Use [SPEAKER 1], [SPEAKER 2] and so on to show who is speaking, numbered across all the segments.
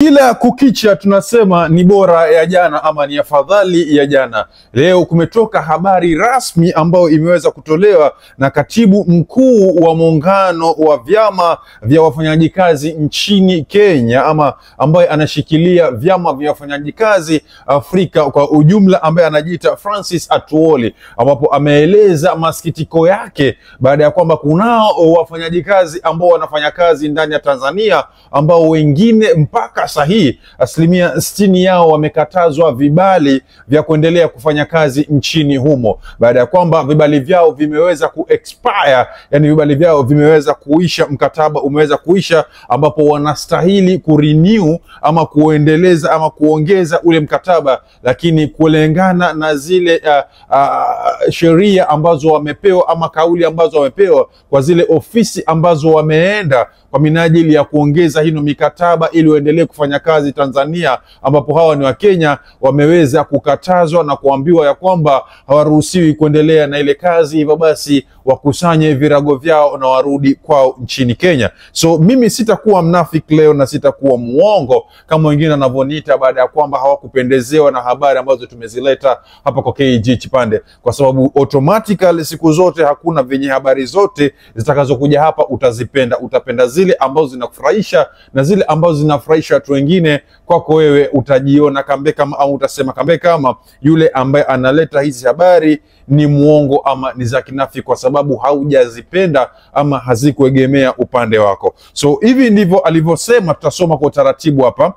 [SPEAKER 1] Kila kukicha tunasema ni bora ya jana ama ni afadhali ya jana. Leo kumetoka habari rasmi ambayo imeweza kutolewa na katibu mkuu wa muungano wa vyama vya wafanyaji kazi nchini Kenya, ama ambaye anashikilia vyama vya wafanyaji kazi Afrika kwa ujumla, ambaye anajiita Francis Atwoli, ambapo ameeleza masikitiko yake baada ya kwamba kunao wafanyaji kazi ambao wanafanya kazi ndani ya Tanzania ambao wengine mpaka sahihi 60% yao wamekatazwa vibali vya kuendelea kufanya kazi nchini humo, baada ya kwamba vibali vyao vimeweza kuexpire, yani vibali vyao vimeweza kuisha, mkataba umeweza kuisha, ambapo wanastahili kurenew ama kuendeleza ama kuongeza ule mkataba, lakini kulingana na zile sheria ambazo wamepewa ama kauli ambazo wamepewa kwa zile ofisi ambazo wameenda kwa minajili ya kuongeza hino mikataba ili waendelee kufanya kazi Tanzania, ambapo hawa ni wa Kenya, wameweza kukatazwa na kuambiwa ya kwamba hawaruhusiwi kuendelea na ile kazi, hivyo basi wakusanye virago vyao na warudi kwao nchini Kenya. So mimi sitakuwa mnafiki leo na sitakuwa muongo kama wengine wanavyoniita, baada ya kwamba hawakupendezewa na habari ambazo tumezileta hapa kwa KG Chipande, kwa sababu automatically siku zote hakuna venye habari zote zitakazokuja hapa utazipenda. Utapenda zile ambazo zinakufurahisha na zile ambazo zinafurahisha watu wengine. Kwako wewe utajiona kambe kama, au utasema kambe kama yule ambaye analeta hizi habari ni muongo ama ni za kinafiki, kwa sababu haujazipenda ama hazikuegemea upande wako. So hivi ndivyo alivyosema. Tutasoma kwa utaratibu hapa.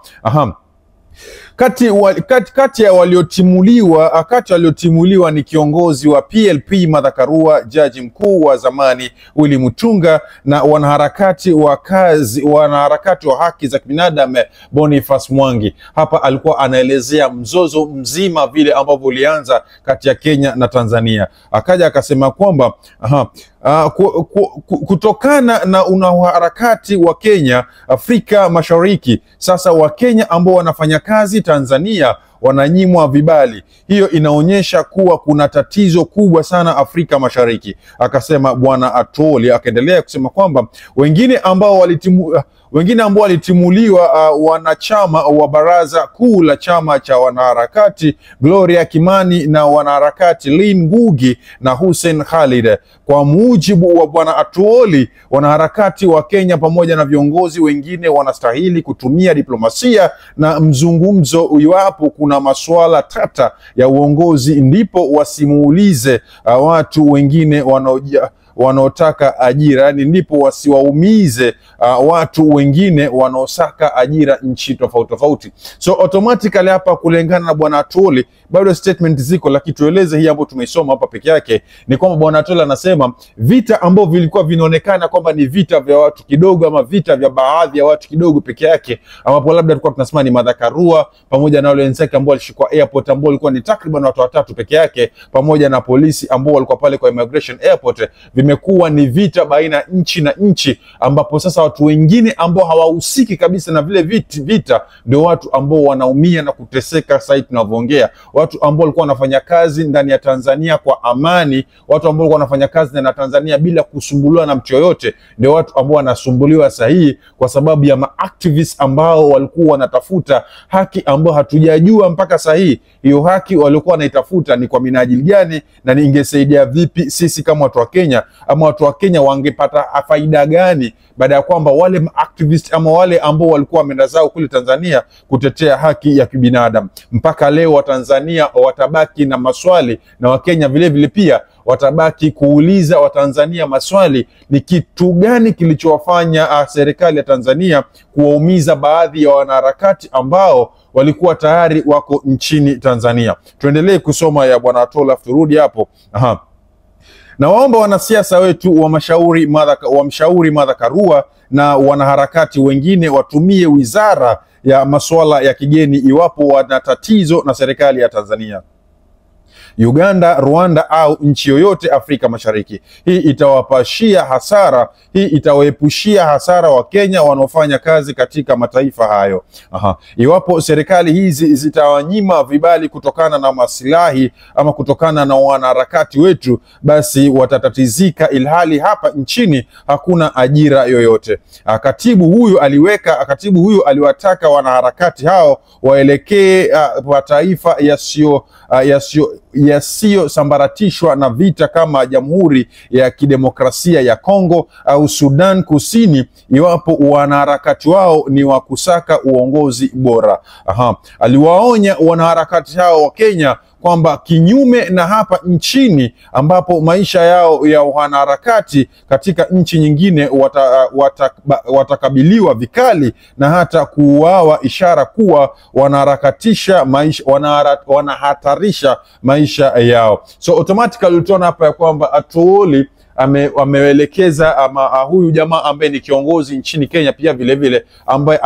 [SPEAKER 1] Kati ya waliotimuliwa ni kiongozi wa PLP Martha Karua, jaji mkuu wa zamani Willy Mutunga, na wanaharakati wa haki za binadamu Boniface Mwangi. Hapa alikuwa anaelezea mzozo mzima vile ambavyo ulianza kati ya Kenya na Tanzania. Akaja akasema kwamba kutokana na unaharakati wa Kenya Afrika Mashariki, sasa wa Kenya ambao wanafanya kazi Tanzania wananyimwa vibali. Hiyo inaonyesha kuwa kuna tatizo kubwa sana Afrika Mashariki, akasema Bwana Atwoli. Akaendelea kusema kwamba wengine ambao walitimuliwa wanachama wa baraza kuu la chama cha wanaharakati Gloria Kimani na wanaharakati Lynn Ngugi na Hussein Khalid. Kwa mujibu wa Bwana Atwoli, wanaharakati wa Kenya pamoja na viongozi wengine wanastahili kutumia diplomasia na mzungumzo iwapo kuna masuala tata ya uongozi, ndipo wasimuulize watu wengine wanaotaka ajira, yani ndipo wasiwaumize watu wengine wanaosaka ajira nchi tofauti tofauti. So automatically hapa kulingana na Bwana Atwoli, bado statement ziko, lakini tueleze hii ambayo tumeisoma hapa peke yake ni kwamba Bwana Atwoli anasema vita ambavyo vilikuwa vinaonekana kwamba ni vita vya watu kidogo ama vita vya baadhi ya watu kidogo peke yake, ambapo labda tulikuwa tunasema ni Martha Karua pamoja na wale wenzake ambao walishikwa airport ambao walikuwa ni takriban watu 3 peke yake, pamoja na polisi ambao walikuwa pale kwa immigration airport, vimekuwa ni vita baina nchi na nchi, ambapo sasa watu wengine ambao hawahusiki kabisa na vile vita ndio watu ambao wanaumia na kuteseka sasa tunavyoongea. Watu ambao walikuwa wanafanya kazi ndani ya Tanzania kwa amani, watu ambao walikuwa wanafanya kazi ndani ya Tanzania bila kusumbuliwa na mtu yoyote, ndio watu ambao wanasumbuliwa sahihi kwa sababu ya maactivists ambao walikuwa wanatafuta haki ambao hatujajua mpaka sahihi hiyo haki walikuwa wanaitafuta ni kwa minajili gani na ni ingesaidia vipi sisi kama watu wa Kenya, ama watu wa Kenya wangepata faida gani baada ya kwamba wale activists ama wale ambao walikuwa wameenda zao kule Tanzania kutetea haki ya kibinadamu. Mpaka leo Watanzania watabaki na maswali, na Wakenya vile vile pia watabaki kuuliza Watanzania maswali, ni kitu gani kilichowafanya serikali ya Tanzania kuwaumiza baadhi ya wanaharakati ambao walikuwa tayari wako nchini Tanzania. Tuendelee kusoma ya Bwana Atwoli turudi hapo. Na waomba wanasiasa wetu wamshauri Martha Karua na wanaharakati wengine watumie wizara ya masuala ya kigeni iwapo wana tatizo na serikali ya Tanzania. Uganda, Rwanda au nchi yoyote Afrika Mashariki. Hii itawapashia hasara, hii itawaepushia hasara wa Kenya wanaofanya kazi katika mataifa hayo. Iwapo serikali hizi zitawanyima vibali kutokana na maslahi ama kutokana na wanaharakati wetu, basi watatatizika, ilhali hapa nchini hakuna ajira yoyote. Katibu huyu aliwataka wanaharakati hao waelekee mataifa yasiyosambaratishwa na vita kama Jamhuri ya Kidemokrasia ya Kongo au Sudan Kusini, iwapo wanaharakati wao ni wa kusaka uongozi bora. Aliwaonya wanaharakati hao wa Kenya kwamba kinyume na hapa nchini ambapo maisha yao ya wanaharakati katika nchi nyingine watakabiliwa vikali na hata kuuawa, ishara kuwa wanahatarisha maisha yao. So automatically utaona hapa ya kwamba Atuoli ameelekeza ama huyu jamaa ambaye ni kiongozi nchini Kenya pia vile vile ambaye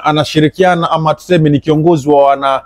[SPEAKER 1] anashirikiana ama tuseme ni kiongozi wa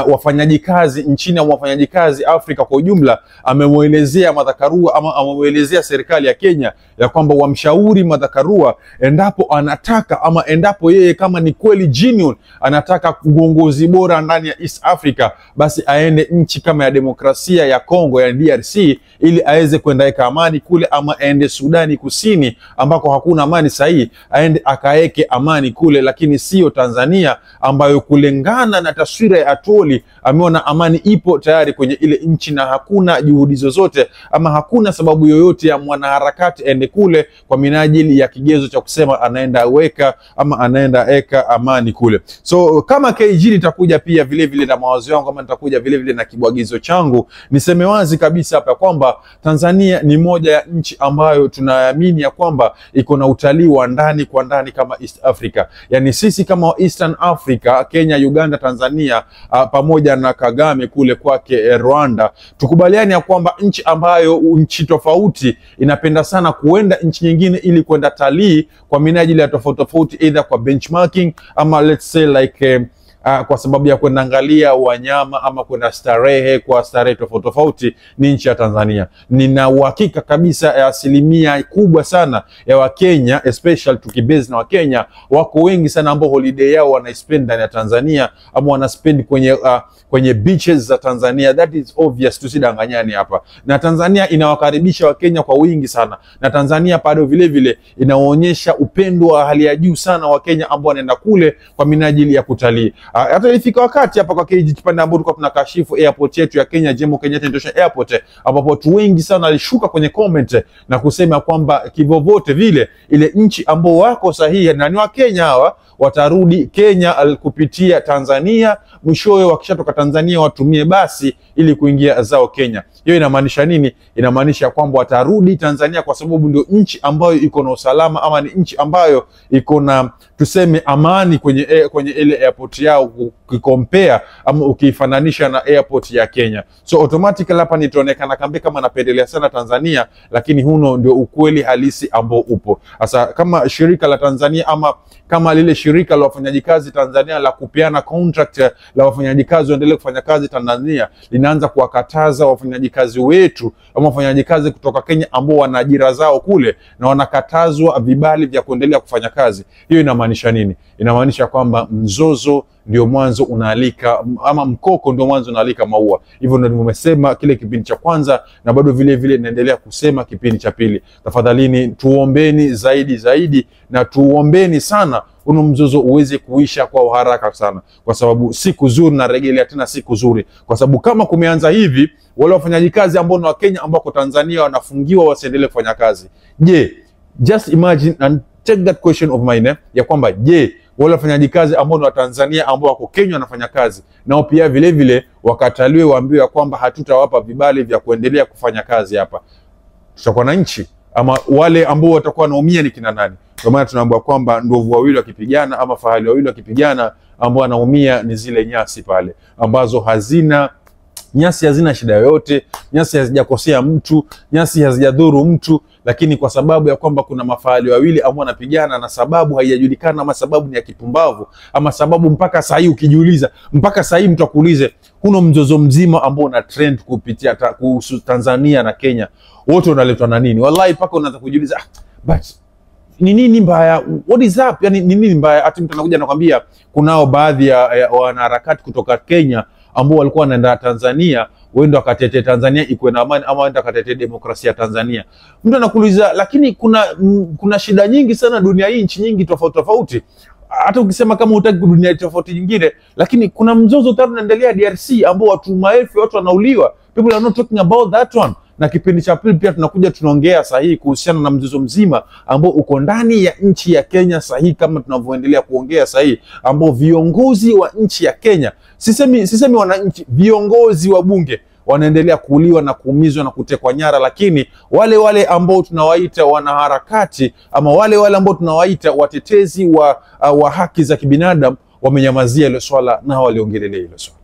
[SPEAKER 1] wafanyaji kazi nchini au wafanyaji kazi Afrika kwa ujumla, amemuelezea Martha Karua ama amemuelezea serikali ya Kenya ya kwamba wamshauri Martha Karua endapo anataka ama endapo yeye kama ni kweli genuine anataka uongozi bora ndani ya East Africa, basi aende nchi kama ya demokrasia ya Kongo ya DRC ili aweze kuendaweka amani kule, ama aende Sudani Kusini ambako hakuna amani sahihi, aende akaeke amani kule, lakini sio Tanzania ambayo kulingana na taswira ya Atuoli ameona amani ipo tayari kwenye ile nchi na hakuna juhudi zozote ama hakuna sababu yoyote ya mwanaharakati ende kule kwa minajili ya kigezo cha kusema anaenda weka ama anaenda eka amani kule. So kama KG nitakuja pia vile vile na mawazo yangu, kama nitakuja vile vile na kibwagizo changu, niseme wazi kabisa hapa kwamba Tanzania ni moja ya nchi ambayo tunaamini ya kwamba iko na utalii wa ndani kwa ndani kama East Africa. Yani sisi kama Eastern Africa, Kenya, Uganda, Tanzania pamoja na Kagame kule kwake Rwanda, tukubaliani ya kwamba nchi ambayo nchi tofauti inapenda sana kuenda nchi nyingine ili kwenda talii kwa minajili ya tofauti, either kwa benchmarking ama let's say like kwa sababu ya kwenda angalia wanyama ama kwenda starehe kwa starehe tofauti, ni nchi ya Tanzania. Nina uhakika kabisa ya asilimia kubwa sana ya Wakenya, especially tukibase na Wakenya wako wengi sana ambao holiday yao wanaspend ndani ya Tanzania ama wanaspend kwenye beaches za Tanzania. That is obvious, tusidanganyani hapa. Na Tanzania inawakaribisha Wakenya kwa wingi sana, na Tanzania bado vile vile inaonyesha upendo wa hali ya juu sana wa Kenya ambao wanaenda kule kwa minajili ya kutalii. Hata ilifika wakati hapa kwa KG kipande ambapo tulikuwa tunakashifu airport yetu ya Kenya, Jomo Kenyatta International Airport, ambapo watu wengi sana walishuka kwenye comment na kusema kwamba kivovote vile ile nchi ambao wako sahihi na ni wa Kenya hawa watarudi Kenya kupitia Tanzania, mwishowe wakishatoka Tanzania watumie basi ili kuingia zao Kenya. Hiyo inamaanisha nini? Inamaanisha kwamba watarudi Tanzania kwa sababu ndio nchi ambayo iko na usalama ama ni nchi ambayo iko na tuseme amani kwenye ile airport yao ukikompare ama ukifananisha na airport ya Kenya. So automatically hapa nitaonekana kama napendelea sana Tanzania, lakini huno ndio ukweli halisi ambao upo. Sasa kama shirika la Tanzania ama kama lile shirika la wafanyaji kazi Tanzania la kupeana contract la wafanyaji kazi waendelee kufanya kazi Tanzania linaanza kuwakataza wafanyaji kazi wetu ama wafanyaji kazi kutoka Kenya ambao wana ajira zao kule na wanakatazwa vibali vya kuendelea kufanya kazi, hiyo inamaanisha nini? Inamaanisha kwamba mzozo ndio mwanzo unaalika ama mkoko ndio mwanzo unaalika maua. Hivyo ndio nimesema kile kipindi cha kwanza na bado vile vile naendelea kusema kipindi cha pili. Tafadhalini tuombeni zaidi na tuombeni sana uno mzozo uweze kuisha kwa haraka sana, kwa sababu siku nzuri na rejelea tena siku nzuri, kwa sababu kama kumeanza hivi wale wafanyaji kazi ambao ni wa Kenya ambao kwa Tanzania wanafungiwa wasiendelee kufanya kazi. Je, just imagine and take that question of mine ya kwamba je, wale wafanyaji kazi ambao ni wa Tanzania ambao wako Kenya wanafanya kazi nao pia vile vile wakataliwe, waambiwe ya kwamba hatutawapa vibali vya kuendelea kufanya kazi hapa, tutakuwa na nchi ama wale ambao watakuwa wanaumia ni kina nani? Kwa maana tunaambiwa kwamba ndovu wawili wakipigana ama fahali wawili wakipigana, ambao wanaumia ni zile nyasi pale ambazo nyasi hazina shida yoyote, nyasi hazijakosea mtu, nyasi hazijadhuru mtu, lakini kwa sababu ya kwamba kuna mafahali wawili ambao wanapigana na sababu haijajulikana ama sababu ni ya kipumbavu ama sababu mpaka saa hii ukijiuliza, mpaka saa hii mtu akuulize huno mzozo mzima ambao una trend kupitia kuhusu Tanzania na Kenya, wote unaletwa na nini? Wallahi paka unaanza kujiuliza, but ni nini mbaya? What is up? Yani ni nini mbaya? Hata mtu anakuja anakuambia kunao baadhi ya wanaharakati kutoka Kenya ambao walikuwa wanaenda Tanzania, wenda wakatetee Tanzania ikuwe na amani, ama wenda wakatetee demokrasia Tanzania. Mtu anakuuliza, lakini kuna shida nyingi sana dunia hii, nchi nyingi tofauti tofauti. Hata ukisema kama hutaki dunia tofauti nyingine, lakini kuna mzozo tayari unaendelea DRC ambao watu maelfu watu wanauliwa. People are not talking about that one. Na kipindi cha pili pia tunakuja tunaongea sahihi kuhusiana na mzozo mzima ambao uko ndani ya nchi ya Kenya sahihi, kama tunavyoendelea kuongea sahihi, ambao viongozi wa nchi ya Kenya, sisemi wananchi, viongozi wa bunge wanaendelea kuuliwa na kuumizwa na kutekwa nyara, lakini wale ambao tunawaita wanaharakati ama wale ambao tunawaita watetezi wa haki za kibinadamu wamenyamazia ile swala na waliongelelea ile swala.